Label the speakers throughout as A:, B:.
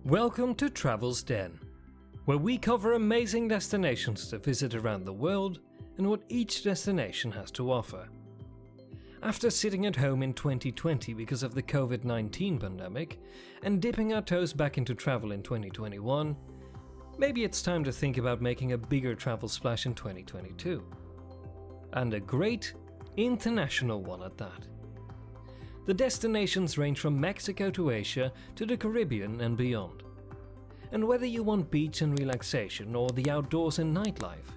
A: Welcome to Travel's Den, where we cover amazing destinations to visit around the world and what each destination has to offer. After sitting at home in 2020 because of the COVID-19 pandemic and dipping our toes back into travel in 2021, maybe it's time to think about making a bigger travel splash in 2022. And a great international one at that. The destinations range from Mexico to Asia to the Caribbean and beyond. And whether you want beach and relaxation or the outdoors and nightlife,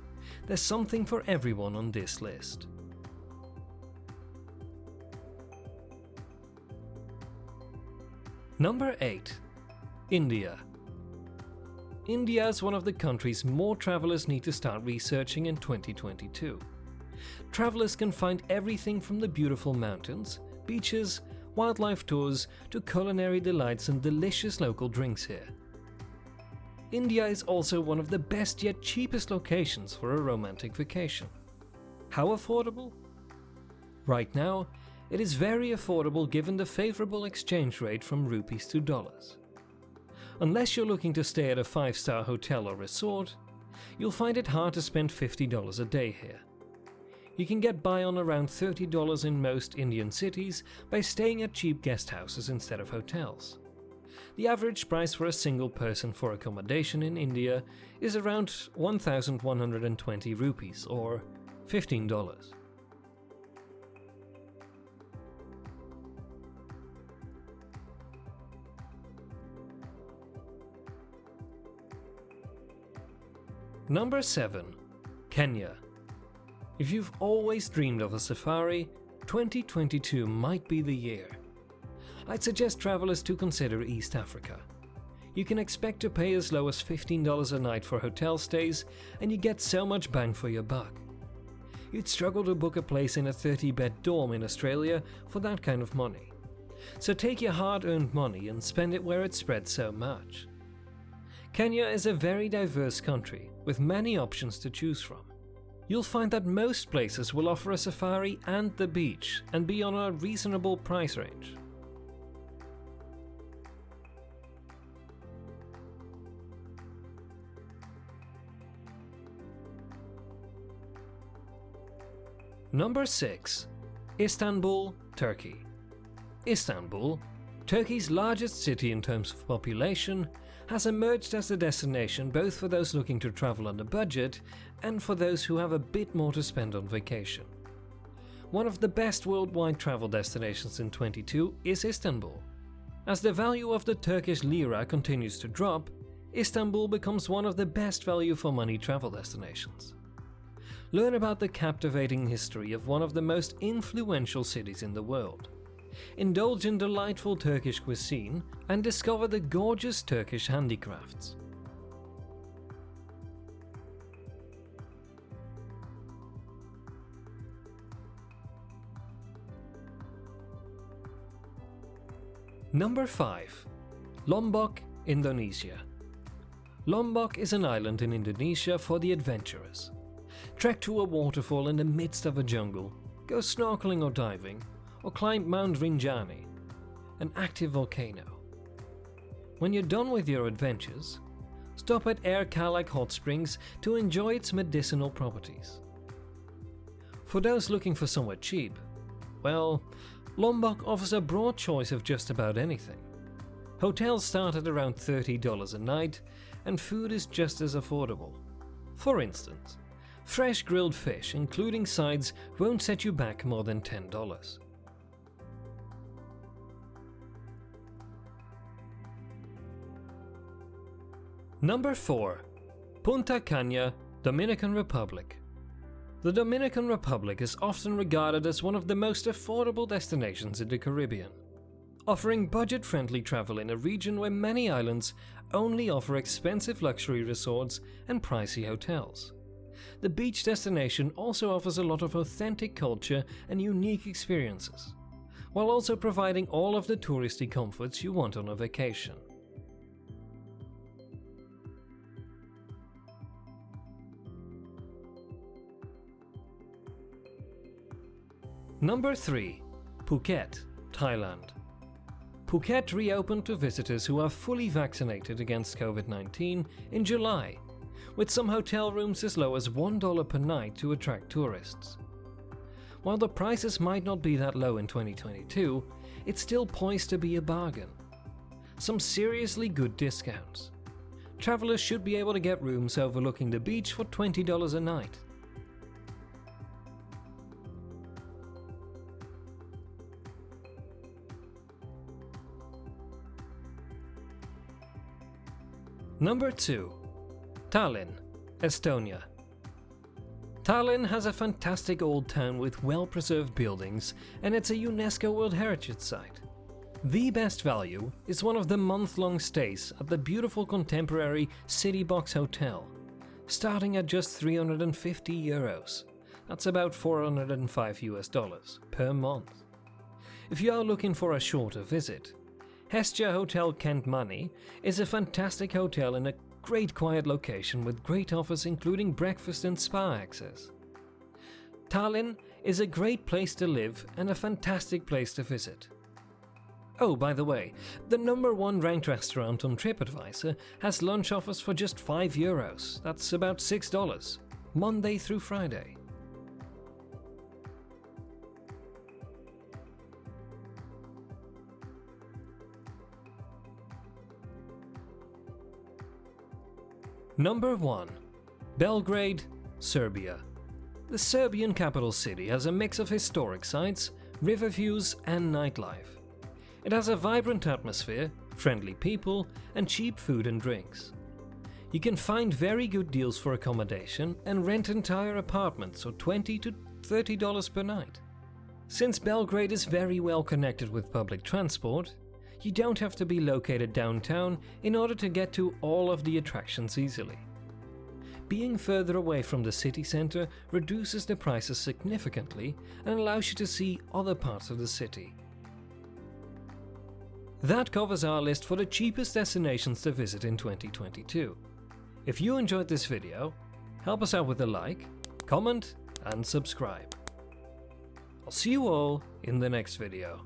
A: there's something for everyone on this list. Number 8. India. India is one of the countries more travelers need to start researching in 2022. Travelers can find everything from the beautiful mountains, beaches, wildlife tours to culinary delights and delicious local drinks here. India is also one of the best yet cheapest locations for a romantic vacation. How affordable? Right now, it is very affordable given the favorable exchange rate from rupees to dollars. Unless you're looking to stay at a 5-star hotel or resort, you'll find it hard to spend $50 a day here. You can get by on around $30 in most Indian cities by staying at cheap guest houses instead of hotels. The average price for a single person for accommodation in India is around 1,120 rupees or $15. Number 7. Kenya. If you've always dreamed of a safari, 2022 might be the year. I'd suggest travelers to consider East Africa. You can expect to pay as low as $15 a night for hotel stays, and you get so much bang for your buck. You'd struggle to book a place in a 30-bed dorm in Australia for that kind of money. So take your hard-earned money and spend it where it spreads so much. Kenya is a very diverse country with many options to choose from. You'll find that most places will offer a safari and the beach and be on a reasonable price range. Number 6. Istanbul, Turkey. Istanbul, Turkey's largest city in terms of population, has emerged as a destination both for those looking to travel on a budget and for those who have a bit more to spend on vacation. One of the best worldwide travel destinations in 2022 is Istanbul. As the value of the Turkish lira continues to drop, Istanbul becomes one of the best value for money travel destinations. Learn about the captivating history of one of the most influential cities in the world. Indulge in delightful Turkish cuisine and discover the gorgeous Turkish handicrafts. Number 5. Lombok, Indonesia. Lombok is an island in Indonesia for the adventurous. Trek to a waterfall in the midst of a jungle, go snorkeling or diving, or climb Mount Rinjani, an active volcano. When you're done with your adventures, stop at Air Kalak Hot Springs to enjoy its medicinal properties. For those looking for somewhere cheap, well, Lombok offers a broad choice of just about anything. Hotels start at around $30 a night, and food is just as affordable. For instance, fresh grilled fish, including sides, won't set you back more than $10. Number 4. Punta Cana, Dominican Republic. The Dominican Republic is often regarded as one of the most affordable destinations in the Caribbean, offering budget-friendly travel in a region where many islands only offer expensive luxury resorts and pricey hotels. The beach destination also offers a lot of authentic culture and unique experiences, while also providing all of the touristy comforts you want on a vacation. . Number 3. Phuket, Thailand. Phuket reopened to visitors who are fully vaccinated against COVID-19 in July, with some hotel rooms as low as $1 per night to attract tourists. While the prices might not be that low in 2022, it's still poised to be a bargain. Some seriously good discounts. Travelers should be able to get rooms overlooking the beach for $20 a night. Number 2. Tallinn, Estonia. Tallinn has a fantastic old town with well-preserved buildings, and it's a UNESCO World Heritage Site. The best value is one of the month-long stays at the beautiful contemporary City Box Hotel, starting at just €350. That's about $405 per month. If you are looking for a shorter visit, Hestia Hotel Kentmani is a fantastic hotel in a great quiet location with great offers including breakfast and spa access. Tallinn is a great place to live and a fantastic place to visit. Oh, by the way, the #1 ranked restaurant on TripAdvisor has lunch offers for just €5. That's about $6, Monday through Friday. Number 1. Belgrade, Serbia. The Serbian capital city has a mix of historic sites, river views and nightlife. It has a vibrant atmosphere, friendly people and cheap food and drinks. You can find very good deals for accommodation and rent entire apartments for $20 to $30 per night. Since Belgrade is very well connected with public transport, you don't have to be located downtown in order to get to all of the attractions easily. Being further away from the city center reduces the prices significantly and allows you to see other parts of the city. That covers our list for the cheapest destinations to visit in 2022. If you enjoyed this video, help us out with a like, comment and subscribe. I'll see you all in the next video.